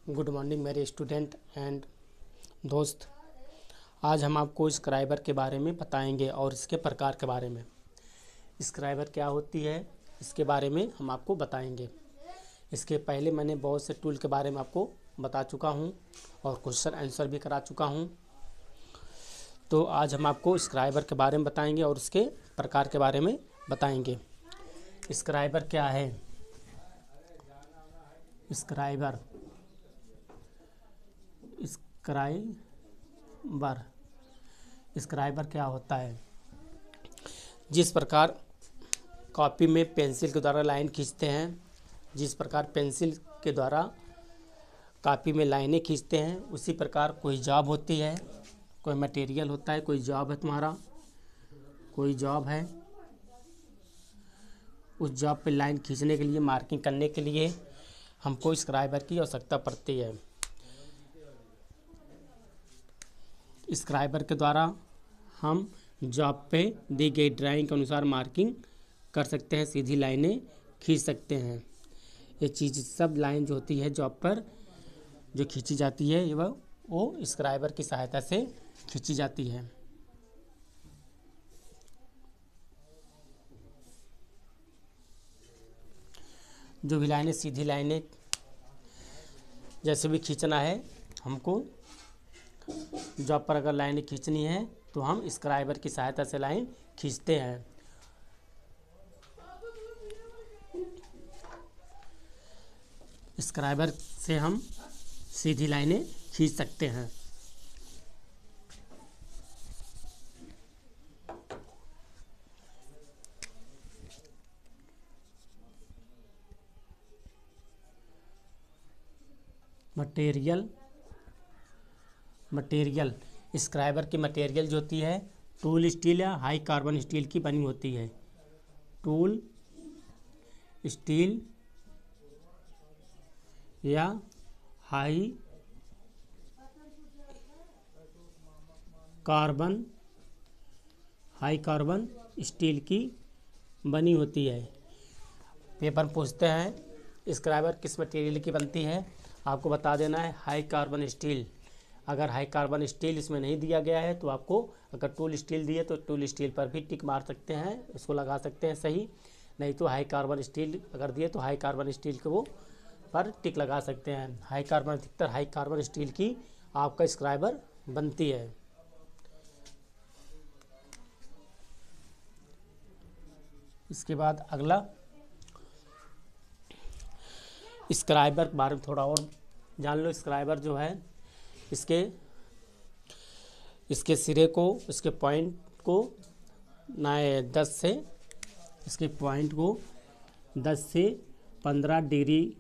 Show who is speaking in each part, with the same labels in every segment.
Speaker 1: Good morning मेरे student and दोस्त। आज हम आपको स्क्राइबर के बारे में बताएंगे और इसके प्रकार के बारे में। स्क्राइबर क्या होती है इसके बारे में हम आपको बताएंगे। इसके पहले मैंने बहुत से टूल के बारे में आपको बता चुका हूं और क्वेश्चन आंसर भी करा चुका हूं। तो आज हम आपको स्क्राइबर के बारे में बताएंगे और उसके प्रकार के बारे में बताएंगे। स्क्राइबर क्या है? स्क्राइबर स्क्राइबर क्या होता है? जिस प्रकार कॉपी में पेंसिल के द्वारा लाइन खींचते हैं, जिस प्रकार पेंसिल के द्वारा कॉपी में लाइनें खींचते हैं, उसी प्रकार कोई जॉब होती है, कोई मटेरियल होता है। कोई जॉब है, तुम्हारा कोई जॉब है, उस जॉब पे लाइन खींचने के लिए, मार्किंग करने के लिए हमको स्क्राइबर की आवश्यकता पड़ती है। स्क्राइबर के द्वारा हम जॉब पे दी गई ड्राइंग के अनुसार मार्किंग कर सकते हैं, सीधी लाइनें खींच सकते हैं। ये चीज़ सब लाइन जो होती है जॉब पर जो खींची जाती है वो स्क्राइबर की सहायता से खींची जाती है। जो भी लाइनें, सीधी लाइनें जैसे भी खींचना है हमको, जॉब पर अगर लाइनें खींचनी है तो हम स्क्राइबर की सहायता से लाइन खींचते हैं। स्क्राइबर से हम सीधी लाइनें खींच सकते हैं। मटेरियल स्क्राइबर की मटेरियल जो होती है टूल स्टील या हाई कार्बन स्टील की बनी होती है। टूल स्टील या हाई कार्बन स्टील की बनी होती है। पेपर पूछते हैं स्क्राइबर किस मटेरियल की बनती है, आपको बता देना है हाई कार्बन स्टील। अगर हाई कार्बन स्टील इसमें नहीं दिया गया है तो आपको, अगर टूल स्टील दिए तो टूल स्टील पर भी टिक मार सकते हैं, इसको लगा सकते हैं सही। नहीं तो हाई कार्बन स्टील अगर दिए तो हाई कार्बन स्टील के वो पर टिक लगा सकते हैं। अधिकतर हाई कार्बन स्टील की आपका स्क्राइबर बनती है। इसके बाद अगला स्क्राइबर के बारे में थोड़ा और जान लो। स्क्राइबर जो है इसके सिरे को, इसके पॉइंट को 10 से, इसके पॉइंट को 10 से 15 डिग्री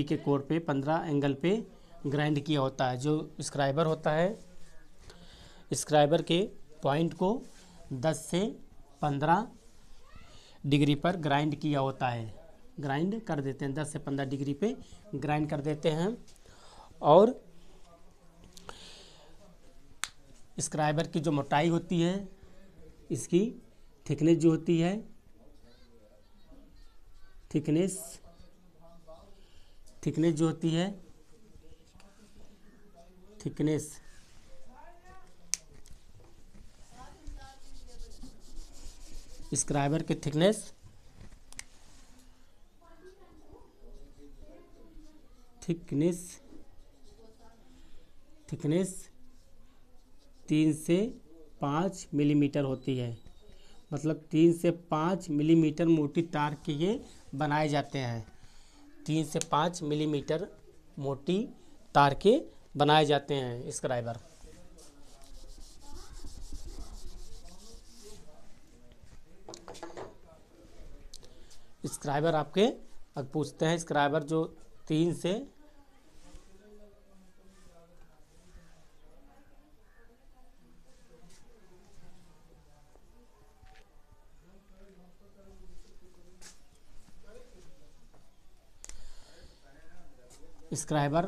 Speaker 1: के कोण पे, 15 एंगल पे ग्राइंड किया होता है। जो स्क्राइबर होता है, स्क्राइबर के पॉइंट को 10 से 15 डिग्री पर ग्राइंड किया होता है, ग्राइंड कर देते हैं। 10 से 15 डिग्री पे ग्राइंड कर देते हैं। और स्क्राइबर की जो मोटाई होती है, इसकी थिकनेस जो होती है, थिकनेस जो होती है, थिकनेस स्क्राइबर की थिकनेस 3 से 5 मिलीमीटर होती है। मतलब 3 से 5 मिलीमीटर मोटी तार के ये बनाए जाते हैं। 3 से 5 मिलीमीटर मोटी तार के बनाए जाते हैं स्क्राइबर। स्क्राइबर आपके अब पूछते हैं, स्क्राइबर जो 3 से स्क्राइबर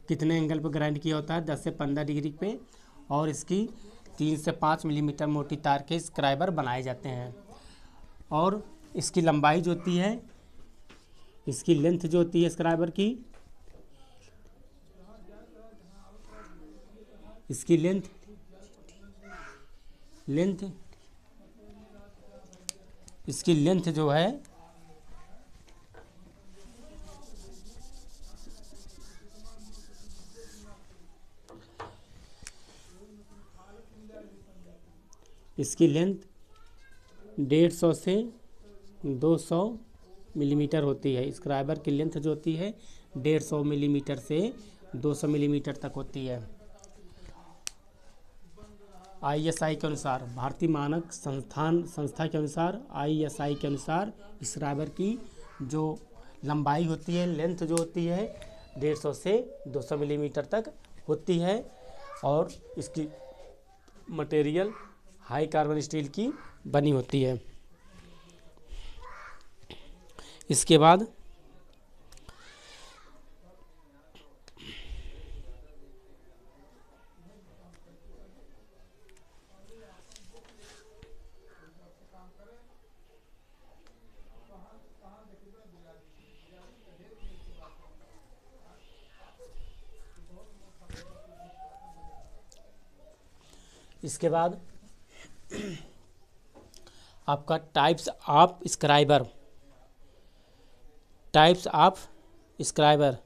Speaker 1: कितने एंगल पर ग्राइंड किया होता है? 10 से 15 डिग्री पे। और इसकी 3 से 5 मिलीमीटर मोटी तार के स्क्राइबर बनाए जाते हैं। और इसकी लंबाई जो होती है इसकी लेंथ जो होती है स्क्राइबर की, इसकी लेंथ इसकी लेंथ जो है इसकी लेंथ 150 से 200 मिलीमीटर होती है। स्क्राइबर की लेंथ जो होती है 150 मिलीमीटर से 200 मिलीमीटर तक होती है। ISI के अनुसार, भारतीय मानक संस्था के अनुसार, ISI के अनुसार स्क्राइबर की जो लंबाई होती है, लेंथ जो होती है 150 से 200 मिलीमीटर तक होती है और इसकी मटेरियल हाई कार्बन स्टील की बनी होती है। इसके बाद आपका types of scriber. Types of scriber,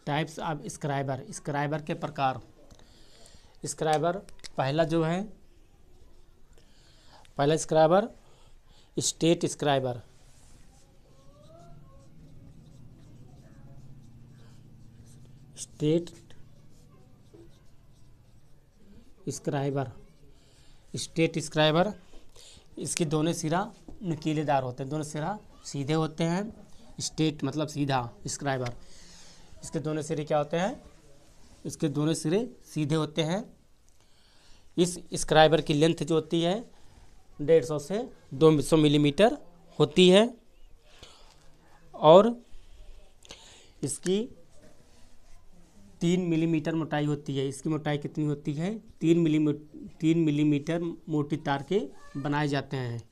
Speaker 1: types of scriber, scriber के प्रकार। स्क्राइबर पहला जो है, पहला scriber state scriber. State scriber, state scriber, इसके दोनों सिरा नुकीलेदार होते हैं, दोनों सिरा सीधे होते हैं। स्टेट मतलब सीधा स्क्राइबर, इसके दोनों सिरे क्या होते हैं, इसके दोनों सिरे सीधे होते हैं। इस स्क्राइबर की लेंथ जो होती है 150 से 200 मिलीमीटर होती है और इसकी 3 मिलीमीटर मोटाई होती है। इसकी मोटाई कितनी होती है, 3 मिलीमीटर मोटी तार के बनाए जाते हैं।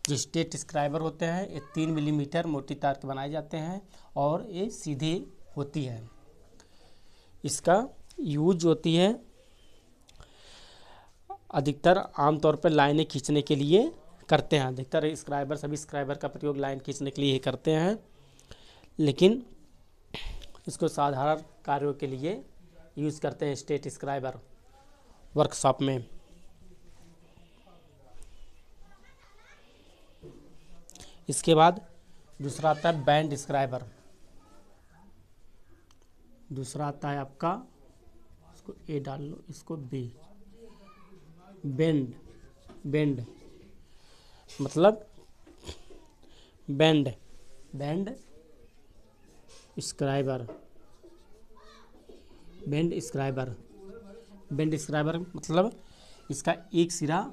Speaker 1: जो स्टेट स्क्राइबर होते हैं ये 3 मिलीमीटर मोटी तार के बनाए जाते हैं और ये सीधी होती है। इसका यूज होती है अधिकतर आमतौर पर लाइनें खींचने के लिए करते हैं। अधिकतर स्क्राइबर, सभी स्क्राइबर का प्रयोग लाइन खींचने के लिए ही करते हैं, लेकिन इसको साधारण कार्यों के लिए यूज़ करते हैं स्टेट स्क्राइबर वर्कशॉप में। इसके बाद दूसरा आता है बैंड स्क्राइबर। दूसरा आता है आपका, इसको ए डाल लो, इसको बी, बेंड। बेंड मतलब बेंड स्क्राइबर। बेंड स्क्राइबर मतलब इसका एक सिरा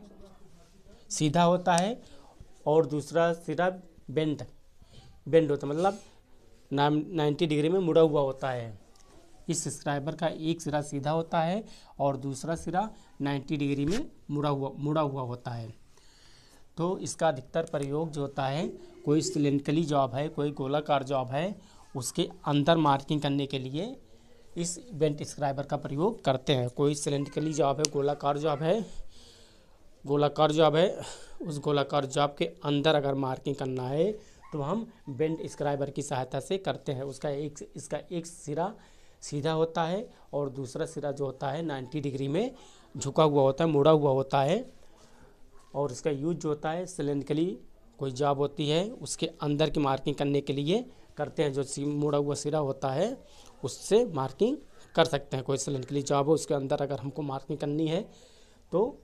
Speaker 1: सीधा होता है और दूसरा सिरा बेंड होता है, मतलब 90 डिग्री में मुड़ा हुआ होता है। इस स्क्राइबर का एक सिरा सीधा होता है और दूसरा सिरा 90 डिग्री में मुड़ा हुआ होता है। तो इसका अधिकतर प्रयोग जो होता है, कोई सिलेंड्रिकली जॉब है, कोई गोलाकार जॉब है, उसके अंदर मार्किंग करने के लिए इस बेंट स्क्राइबर का प्रयोग करते हैं। कोई सिलेंड्रिकली जॉब है, गोलाकार जॉब है, उस गोलाकार जॉब के अंदर अगर मार्किंग करना है तो हम बेंट स्क्राइबर की सहायता से करते हैं। इसका एक सिरा सीधा होता है और दूसरा सिरा जो होता है 90 डिग्री में झुका हुआ होता है, मुड़ा हुआ होता है। और इसका यूज जो होता है सिलेंड्रिकली कोई जॉब होती है उसके अंदर की मार्किंग करने के लिए करते हैं। जो मुड़ा हुआ सिरा होता है उससे मार्किंग कर सकते हैं। कोई सिलेंड्रिकली जॉब हो उसके अंदर अगर हमको मार्किंग करनी है तो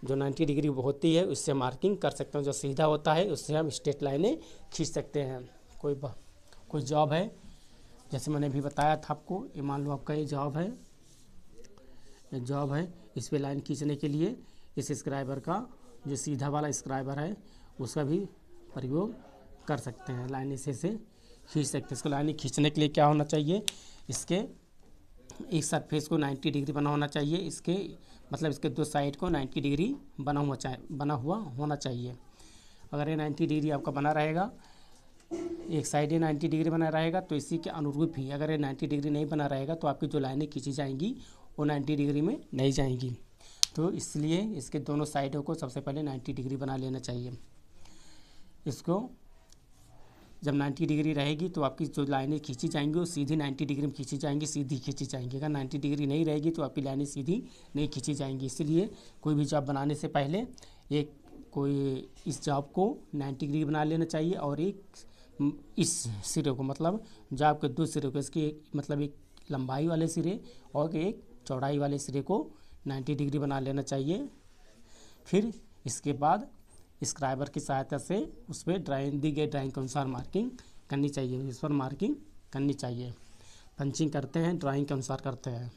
Speaker 1: जो 90 डिग्री होती है उससे मार्किंग कर सकते हैं। जो सीधा होता है उससे हम स्ट्रेट लाइनें खींच सकते हैं। कोई जॉब है, जैसे मैंने अभी बताया था आपको, ये मान लो आपका ये जॉब है, इस पे लाइन खींचने के लिए इस स्क्राइबर का, जो सीधा वाला स्क्राइबर है, उसका भी प्रयोग कर सकते हैं। लाइन इसे से खींच सकते हैं। इसको लाइनिंग खींचने के लिए क्या होना चाहिए, इसके एक सरफेस को 90 डिग्री बना होना चाहिए, इसके मतलब इसके दो साइड को 90 डिग्री बना हुआ होना चाहिए। अगर ये 90 डिग्री आपका बना रहेगा, एक साइड ही 90 डिग्री बना रहेगा, तो इसी के अनुरूप ही अगर ये 90 डिग्री नहीं बना रहेगा तो आपकी जो लाइनें खींची जाएंगी वो 90 डिग्री में नहीं जाएंगी। तो इसलिए इसके दोनों साइडों को सबसे पहले 90 डिग्री बना लेना चाहिए। इसको जब 90 डिग्री रहेगी तो आपकी जो लाइनें खींची जाएंगी वो सीधी 90 डिग्री में खींची जाएंगी, सीधी खींची जाएंगी। अगर 90 डिग्री नहीं रहेगी तो आपकी लाइनें सीधी नहीं खींची जाएंगी। इसलिए कोई भी जॉब बनाने से पहले इस जॉब को 90 डिग्री बना लेना चाहिए, और एक इस सिरे को मतलब जॉब के दो सिरे को, इसकी मतलब एक लंबाई वाले सिरे और एक चौड़ाई वाले सिरे को 90 डिग्री बना लेना चाहिए। फिर इसके बाद स्क्राइबर की सहायता से उस पर दी गई ड्राइंग के अनुसार मार्किंग करनी चाहिए, इस पर मार्किंग करनी चाहिए। पंचिंग करते हैं ड्राइंग के अनुसार करते हैं।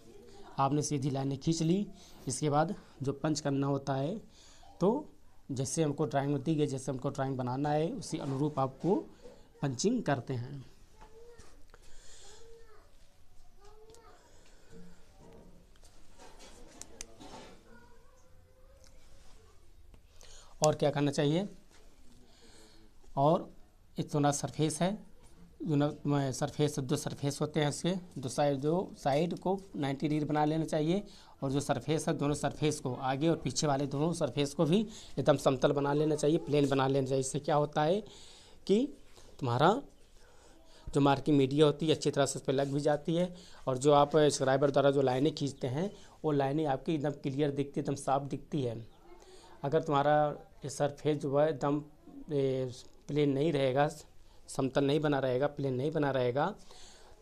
Speaker 1: आपने सीधी लाइनें खींच ली, इसके बाद जो पंच करना होता है तो जैसे हमको ड्राइंग में दी गई, जैसे हमको ड्राइंग बनाना है उसी अनुरूप आपको पंचिंग करते हैं। और क्या करना चाहिए, और एक तो ना सरफेस है, सरफेस दो सरफेस होते हैं, इसके दो साइड को 90 डिग्री बना लेना चाहिए, और जो सरफेस है दोनों सरफेस को आगे और पीछे वाले दोनों सरफेस को भी एकदम समतल बना लेना चाहिए, प्लेन बना लेना चाहिए। इससे क्या होता है कि तुम्हारा जो मार्किंग मीडिया होती है अच्छी तरह से उस पर लग भी जाती है, और जो आप स्क्राइबर द्वारा जो लाइनें खींचते हैं वो लाइनें आपकी एकदम क्लियर दिखती है, एकदम साफ दिखती है। अगर तुम्हारा सरफेस जो है एकदम प्लेन नहीं रहेगा, समतल नहीं बना रहेगा, प्लेन नहीं बना रहेगा,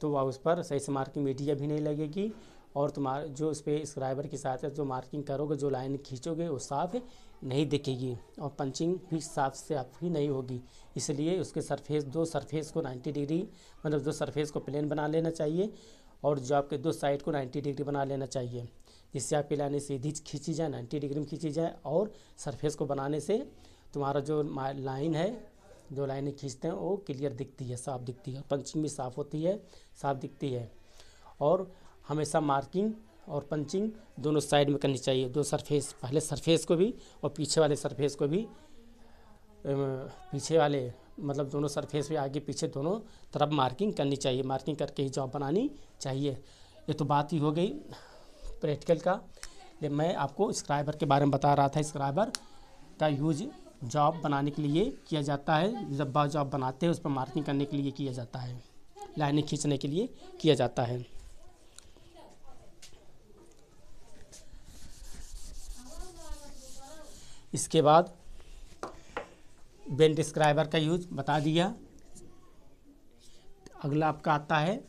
Speaker 1: तो वह उस पर सही से मार्किंग मीडिया भी नहीं लगेगी, और तुम्हारा जो इस पर स्क्राइबर के साथ जो मार्किंग करोगे, जो लाइन खींचोगे वो साफ नहीं दिखेगी, और पंचिंग भी साफ ही नहीं होगी। इसलिए उसके दो सरफेस को 90 डिग्री मतलब दो सरफेस को प्लेन बना लेना चाहिए, और जो आपके दो साइड को 90 डिग्री बना लेना चाहिए, जिससे आपकी लाइनें सीधी खींची जाए, 90 डिग्री में खींची जाए, और सरफेस को बनाने से तुम्हारा जो लाइन है, जो लाइनें खींचते हैं वो क्लियर दिखती है, साफ दिखती है, पंचिंग भी साफ होती है, साफ दिखती है। और हमेशा मार्किंग और पंचिंग दोनों साइड में करनी चाहिए, दो सरफेस, पहले सरफेस को भी और पीछे वाले सरफेस को भी, पीछे वाले मतलब दोनों सरफेस पे आगे पीछे दोनों तरफ मार्किंग करनी चाहिए, मार्किंग करके ही जॉब बनानी चाहिए। ये तो बात ही हो गई प्रैक्टिकल का। मैं आपको स्क्राइबर के बारे में बता रहा था। स्क्राइबर का यूज जॉब बनाने के लिए किया जाता है, जब जॉब बनाते हैं उस पर मार्किंग करने के लिए किया जाता है, लाइनें खींचने के लिए किया जाता है। इसके बाद बेल्ट स्क्राइबर का यूज बता दिया। अगला आपका आता है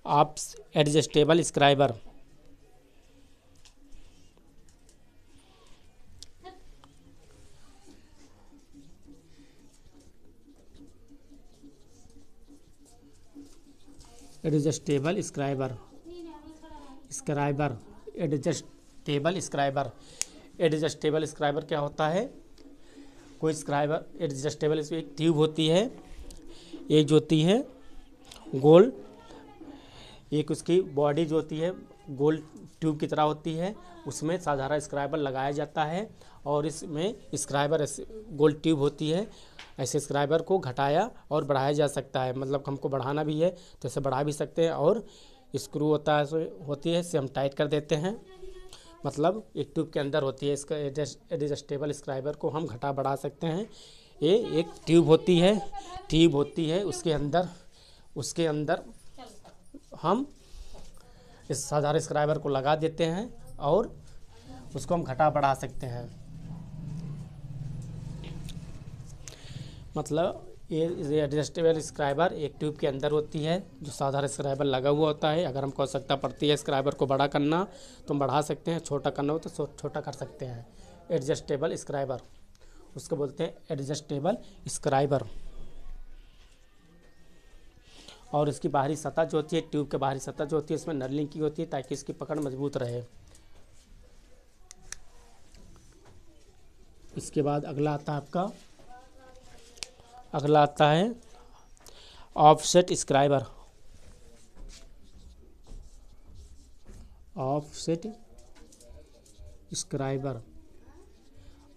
Speaker 1: आप adjustable scriber. Adjustable scriber adjustable scriber क्या होता है, कोई स्क्राइबर एडजस्टेबल, इसमें एक ट्यूब होती है, एक जो होती है गोल, एक उसकी बॉडी जो होती है गोल ट्यूब की तरह होती है, उसमें साधारण स्क्राइबर लगाया जाता है, और इसमें स्क्राइबर गोल ट्यूब होती है। ऐसे स्क्राइबर को घटाया और बढ़ाया जा सकता है, मतलब हमको बढ़ाना भी है तो इसे बढ़ा भी सकते हैं, और स्क्रू होती है, इसे हम टाइट कर देते हैं, मतलब एक ट्यूब के अंदर होती है। इसका एडजस्टेबल स्क्राइबर को हम घटा बढ़ा सकते हैं। ये एक ट्यूब होती है, उसके अंदर हम इस साधारण स्क्राइबर को लगा देते हैं और उसको हम घटा बढ़ा सकते हैं। मतलब ये एडजस्टेबल स्क्राइबर एक ट्यूब के अंदर होती है, जो साधारण स्क्राइबर लगा हुआ होता है। अगर हमको आवश्यकता पड़ती है स्क्राइबर को बड़ा करना तो हम बढ़ा सकते हैं, छोटा करना हो तो छोटा कर सकते हैं। एडजस्टेबल स्क्राइबर उसको बोलते हैं एडजस्टेबल स्क्राइबर। और इसकी बाहरी सतह जो होती है, ट्यूब के बाहरी सतह जो होती है, उसमें नर्लिंग की होती है ताकि इसकी पकड़ मजबूत रहे। इसके बाद अगला आता है offset scriber, offset scriber,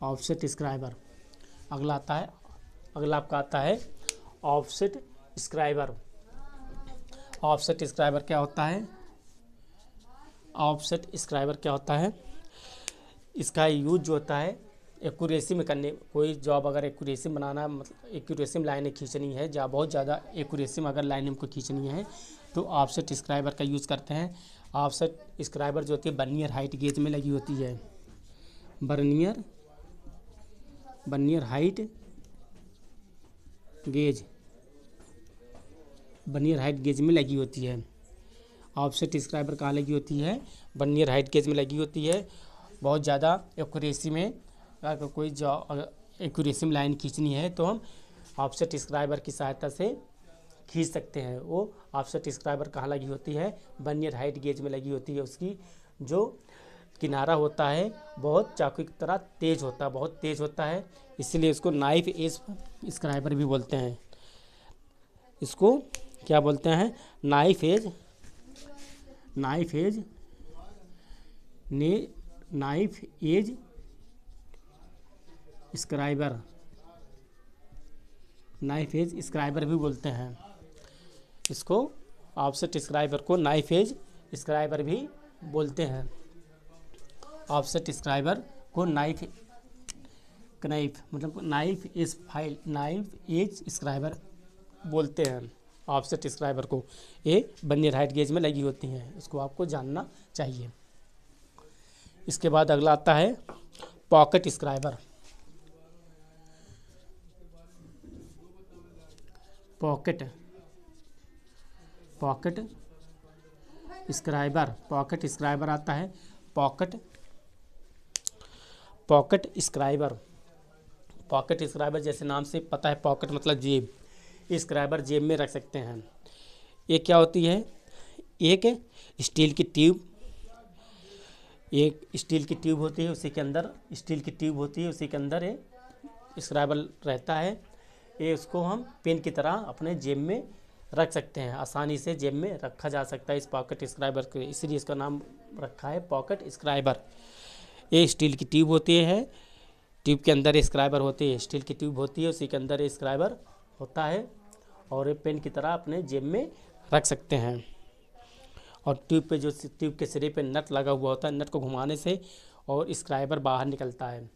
Speaker 1: offset scriber. अगला आपका आता है ऑफसेट स्क्राइबर। ऑफसेट स्क्राइबर क्या होता है? ऑफसेट स्क्राइबर क्या होता है? इसका यूज जो होता है एक्यूरेसी में करने, कोई जॉब अगर एक्यूरेसी में बनाना, मतलब एक्यूरेसी में लाइनें खींचनी है, जहाँ बहुत ज़्यादा एक्यूरेसी में अगर लाइनें हमको खींचनी है तो ऑफसेट स्क्राइबर का यूज़ करते हैं। ऑफसेट स्क्राइबर जो होती है बर्नियर हाइट गेज में लगी होती है। Vernier height gauge, vernier height gauge में लगी होती है। ऑफसेट स्क्राइबर कहाँ लगी होती है? बर्नियर हाइट गेज में लगी होती है। बहुत ज़्यादा एक्यूरेसी में अगर कोई एक्यूरेसी में लाइन खींचनी है तो हम ऑफसेट स्क्राइबर की सहायता से खींच सकते हैं। वो ऑफसेट स्क्राइबर कहाँ लगी होती है? बर्नियर हाइट गेज में लगी होती है। उसकी जो किनारा होता है बहुत चाकू की तरह तेज होता है, बहुत तेज होता है, इसलिए इसको नाइफ एज स्क्राइबर भी बोलते हैं। इसको क्या बोलते हैं? Knife edge scriber, knife edge scriber भी बोलते हैं। इसको ऑफसेट स्क्राइबर को नाइफ एज स्क्राइबर भी बोलते हैं। ऑफसेट स्क्राइबर को नाइफ मतलब नाइफ एज स्क्राइबर बोलते हैं। ऑफसेट स्क्राइबर को ये बर्नियर हाइट गेज में लगी होती हैं, इसको आपको जानना चाहिए। इसके बाद अगला आता है पॉकेट स्क्राइबर। पॉकेट स्क्राइबर आता है। पॉकेट स्क्राइबर जैसे नाम से पता है, पॉकेट मतलब जेब, स्क्राइबर जेब में रख सकते हैं। ये क्या होती है? एक स्टील की ट्यूब होती है, उसी के अंदर ये स्क्राइबर रहता है। ये उसको हम पेन की तरह अपने जेब में रख सकते हैं, आसानी से जेब में रखा जा सकता है इस पॉकेट स्क्राइबर को, इसलिए इसका नाम रखा है पॉकेट स्क्राइबर। ये स्टील की ट्यूब होती है, ट्यूब के अंदर ये स्क्राइबर होती है, स्टील की ट्यूब होती है, उसी के अंदर ये स्क्राइबर होता है और ये पेन की तरह अपने जेब में रख सकते हैं। और ट्यूब के सिरे पे नट लगा हुआ होता है, नट को घुमाने से और स्क्राइबर बाहर निकलता है।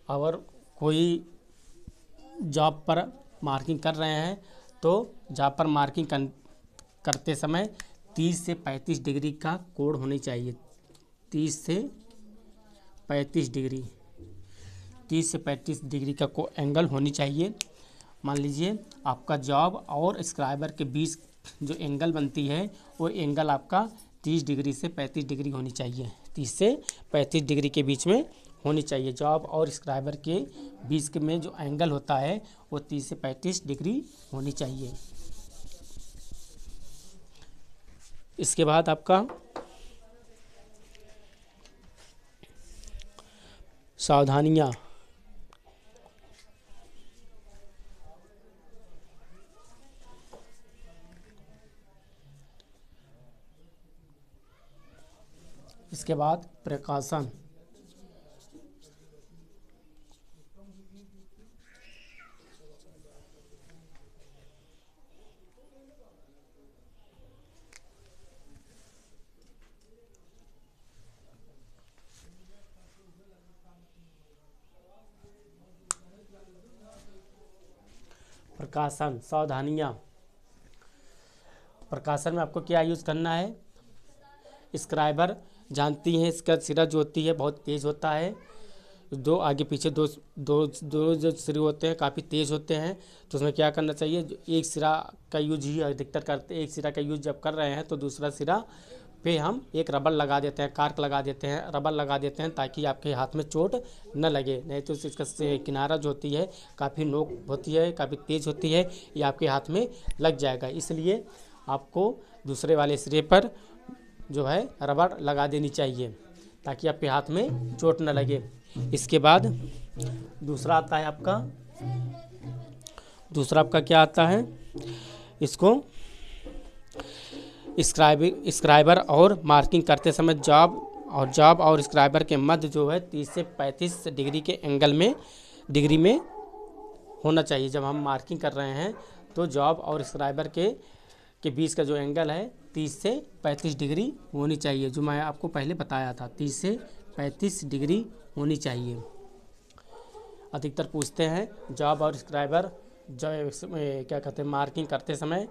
Speaker 1: अगर कोई जॉब पर मार्किंग कर रहे हैं तो जॉब पर मार्किंग करते समय 30 से 35 डिग्री का कोण होनी चाहिए। 30 से 35 डिग्री का एंगल होनी चाहिए। मान लीजिए आपका जॉब और स्क्राइबर के बीच जो एंगल बनती है वो एंगल आपका 30 डिग्री से 35 डिग्री होनी चाहिए। 30 से 35 डिग्री के बीच में होनी चाहिए। जॉब और स्क्राइबर के बीच में जो एंगल होता है वो 30 से 35 डिग्री होनी चाहिए। इसके बाद आपका सावधानियाँ। इसके बाद प्रकाशन। प्रकाशन, सावधानियाँ। प्रकाशन में आपको क्या यूज़ करना है? स्क्राइबर जानती हैं इसका सिरा जो होती है बहुत तेज़ होता है, दो आगे पीछे दो जो सिरे होते हैं काफ़ी तेज़ होते हैं, तो उसमें क्या करना चाहिए? जो एक सिरा का यूज ही अधिकतर करते हैं। एक सिरा का यूज जब कर रहे हैं तो दूसरा सिरा पे हम एक रबर लगा देते हैं, कार्क लगा देते हैं, रबर लगा देते हैं ताकि आपके हाथ में चोट न लगे। नहीं तो इसका किनारा जो होती है काफ़ी नोक होती है, काफ़ी तेज़ होती है, ये आपके हाथ में लग जाएगा। इसलिए आपको दूसरे वाले सिरे पर जो है रबर लगा देनी चाहिए ताकि आपके हाथ में चोट न लगे। इसके बाद दूसरा आता है आपका, दूसरा आपका क्या आता है, इसको स्क्राइबर और मार्किंग करते समय जॉब और स्क्राइबर के मध्य जो है 30 से 35 डिग्री के एंगल में होना चाहिए। जब हम मार्किंग कर रहे हैं तो जॉब और स्क्राइबर के बीच का जो एंगल है 30 से 35 डिग्री होनी चाहिए, जो मैं आपको पहले बताया था, 30 से 35 डिग्री होनी चाहिए। अधिकतर पूछते हैं जॉब और स्क्राइबर जो क्या कहते हैं मार्किंग करते समय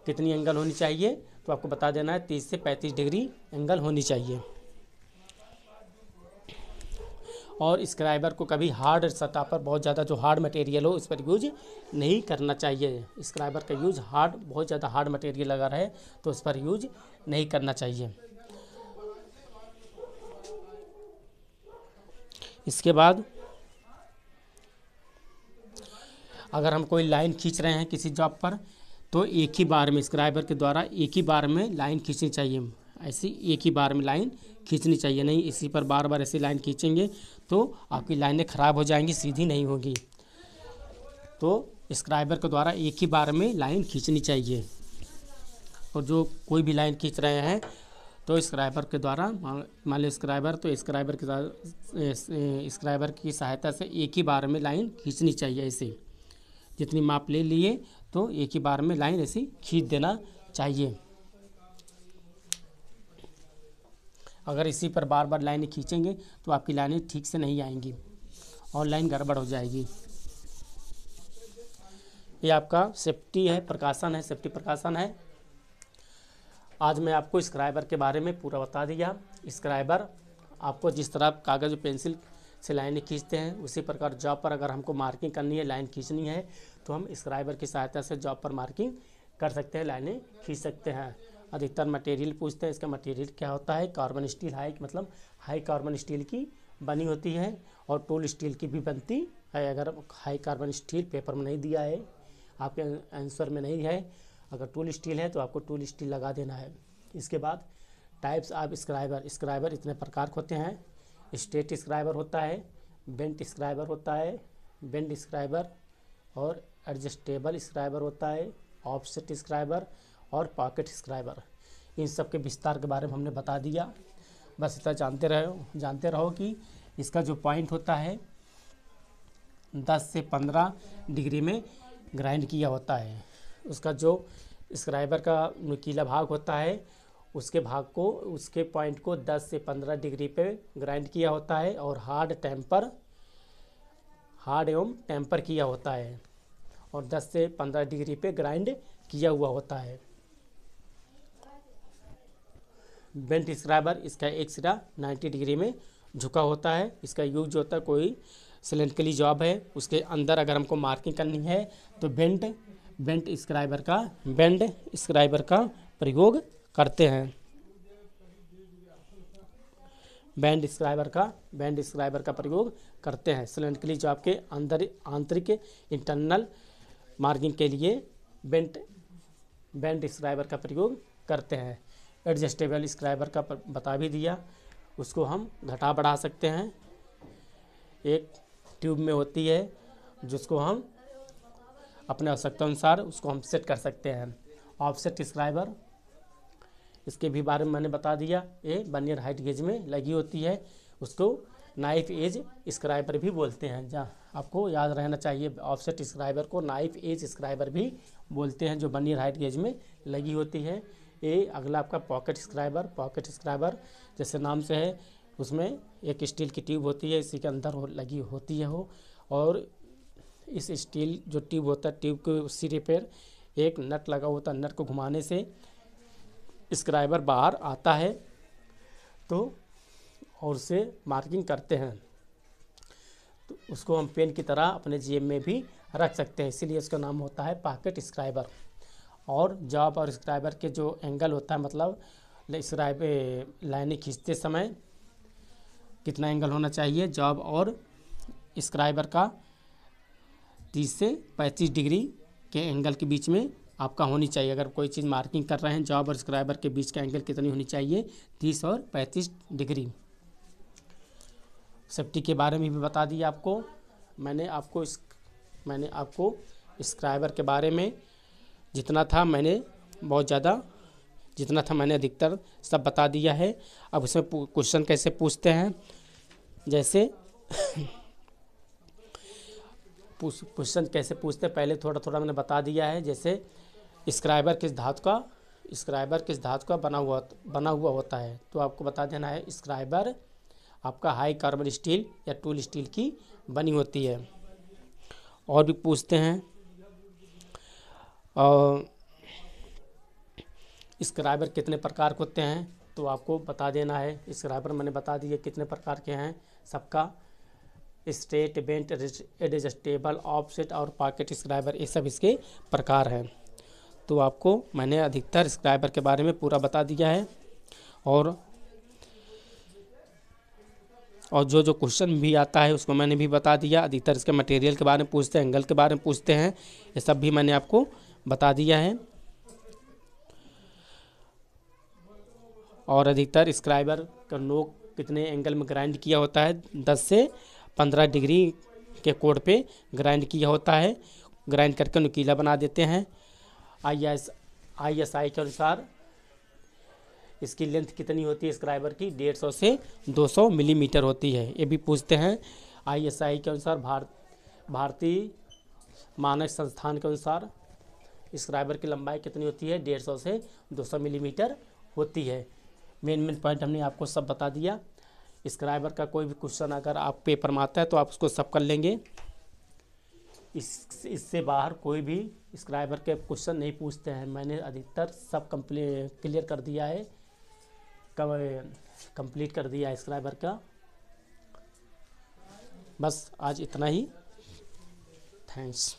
Speaker 1: कितनी एंगल होनी चाहिए, तो आपको बता देना है 30 से 35 डिग्री एंगल होनी चाहिए। और स्क्राइबर को कभी हार्ड सतह पर, बहुत ज़्यादा जो हार्ड मटेरियल हो इस पर यूज नहीं करना चाहिए। स्क्राइबर का यूज बहुत ज़्यादा हार्ड मटेरियल अगर है तो उस पर यूज नहीं करना चाहिए। इसके बाद अगर हम कोई लाइन खींच रहे हैं किसी जॉब पर, तो एक ही बार में स्क्राइबर के द्वारा एक ही बार में लाइन खींचनी चाहिए। ऐसी एक ही बार में लाइन खींचनी चाहिए, नहीं इसी पर बार बार ऐसी लाइन खींचेंगे तो आपकी लाइनें ख़राब हो जाएंगी, सीधी नहीं होगी। तो स्क्राइबर के द्वारा एक ही बार में लाइन खींचनी चाहिए। और जो कोई भी लाइन खींच रहे हैं तो स्क्राइबर के द्वारा, मान लो स्क्राइबर, तो स्क्राइबर की सहायता से एक ही बार में लाइन खींचनी चाहिए। ऐसे जितनी माप ले लिए तो एक ही बार में लाइन ऐसी खींच देना चाहिए। अगर इसी पर बार बार लाइनें खींचेंगे तो आपकी लाइनें ठीक से नहीं आएंगी और लाइन गड़बड़ हो जाएगी। ये आपका सेफ्टी है, प्रकाशन है, सेफ्टी प्रकाशन है। आज मैं आपको स्क्राइबर के बारे में पूरा बता दिया। स्क्राइबर आपको जिस तरह कागज़ और पेंसिल से लाइनें खींचते हैं उसी प्रकार जॉब पर अगर हमको मार्किंग करनी है, लाइन खींचनी है, तो हम स्क्राइबर की सहायता से जॉब पर मार्किंग कर सकते हैं, लाइनें खींच सकते हैं। अधिकतर मटेरियल पूछते हैं, इसका मटेरियल क्या होता है। कार्बन स्टील मतलब हाई कार्बन स्टील की बनी होती है और टूल स्टील की भी बनती है। अगर हाई कार्बन स्टील पेपर में नहीं दिया है, आपके आंसर में नहीं है, अगर टूल स्टील है तो आपको टूल स्टील लगा देना है। इसके बाद टाइप्स ऑफ स्क्राइबर इतने प्रकार के होते हैं। स्ट्रेट स्क्राइबर होता है, बेंट स्क्राइबर होता है, बेंड स्क्राइबर और एडजस्टेबल स्क्राइबर होता है, ऑफसेट स्क्राइबर और पॉकेट स्क्राइबर। इन सब के विस्तार के बारे में हमने बता दिया। बस इतना जानते रहो कि इसका जो पॉइंट होता है 10 से 15 डिग्री में ग्राइंड किया होता है। उसका जो स्क्राइबर का नुकीला भाग होता है उसके पॉइंट को 10 से 15 डिग्री पे ग्राइंड किया होता है और हार्ड एवं टेम्पर किया होता है और 10 से 15 डिग्री पे ग्राइंड किया हुआ होता है। बेंट स्क्राइबर, इसका एक सिरा 90 डिग्री में झुका होता है। इसका यूज जो होता है, कोई सिलेंड्रिकली जॉब है उसके अंदर अगर हमको मार्किंग करनी है तो बेंट स्क्राइबर का प्रयोग करते हैं। बेंड स्क्राइबर का प्रयोग करते हैं सिलेंड्रिकली जॉब के अंदर आंतरिक इंटरनल मार्किंग के लिए बेंड स्क्राइबर का प्रयोग करते हैं। एडजस्टेबल स्क्राइबर का बता भी दिया, उसको हम घटा बढ़ा सकते हैं। एक ट्यूब में होती है जिसको हम अपने आवश्यकता अनुसार उसको हम सेट कर सकते हैं। ऑफसेट स्क्राइबर, इसके भी बारे में मैंने बता दिया। ये वर्नियर हाइट गेज में लगी होती है, उसको नाइफ एज स्क्राइबर भी बोलते हैं। जहाँ आपको याद रहना चाहिए, ऑफसेट स्क्राइबर को नाइफ एज स्क्राइबर भी बोलते हैं, जो वर्नियर हाइट गेज में लगी होती है। ये अगला आपका पॉकेट स्क्राइबर जैसे नाम से है, उसमें एक स्टील की ट्यूब होती है, इसी के अंदर लगी होती है वो, और इस स्टील जो ट्यूब होता है, ट्यूब के सिरे पर एक नट लगा होता है, नट को घुमाने से स्क्राइबर बाहर आता है तो और उसे मार्किंग करते हैं। तो उसको हम पेन की तरह अपने जेब में भी रख सकते हैं, इसीलिए उसका नाम होता है पॉकेट स्क्राइबर। और जॉब और स्क्राइबर के जो एंगल होता है, मतलब लाइनें खींचते समय कितना एंगल होना चाहिए, जॉब और स्क्राइबर का 30 से 35 डिग्री के एंगल के बीच में आपका होनी चाहिए। अगर कोई चीज़ मार्किंग कर रहे हैं, जॉब और स्क्राइबर के बीच का एंगल कितनी होनी चाहिए, 30 और 35 डिग्री। सेफ्टी के बारे में भी बता दिया आपको। मैंने आपको स्क्राइबर के बारे में जितना था मैंने बहुत ज़्यादा जितना था मैंने अधिकतर सब बता दिया है। अब इसमें क्वेश्चन कैसे पूछते हैं, जैसे क्वेश्चन कैसे पूछते हैं पहले थोड़ा थोड़ा मैंने बता दिया है। जैसे स्क्राइबर किस धातु का बना हुआ होता है, तो आपको बता देना है स्क्राइबर आपका हाई कार्बन स्टील या टूल स्टील की बनी होती है। और भी पूछते हैं, और स्क्राइबर कितने प्रकार के होते हैं, तो आपको बता देना है। स्क्राइबर मैंने बता दिए कितने प्रकार के हैं सबका, स्ट्रेट, बेंट, एडजस्टेबल, ऑफसेट और पॉकेट स्क्राइबर, ये सब इसके प्रकार हैं। तो आपको मैंने अधिकतर स्क्राइबर के बारे में पूरा बता दिया है। और जो क्वेश्चन भी आता है उसको मैंने भी बता दिया। अधिकतर इसके मटेरियल के बारे में पूछते हैं, एंगल के बारे में पूछते हैं, ये सब भी मैंने आपको बता दिया है। और अधिकतर स्क्राइबर का नोक कितने एंगल में ग्राइंड किया होता है, 10 से 15 डिग्री के कोण पे ग्राइंड किया होता है। ग्राइंड करके नुकीला बना देते हैं। ISI के अनुसार इसकी लेंथ कितनी होती है स्क्राइबर की, 150 से 200 मिलीमीटर होती है, ये भी पूछते हैं। ISI के अनुसार भारतीय मानक संस्थान के अनुसार स्क्राइबर की लंबाई कितनी होती है, 150 से 200 मिलीमीटर होती है। मेन पॉइंट हमने आपको सब बता दिया। स्क्राइबर का कोई भी क्वेश्चन अगर आप पेपर में आता है तो आप उसको सब कर लेंगे। इससे बाहर कोई भी स्क्राइबर के क्वेश्चन नहीं पूछते हैं। मैंने अधिकतर सब क्लियर कर दिया है, कंप्लीट कर दिया है स्क्राइबर का। बस आज इतना ही। थैंक्स।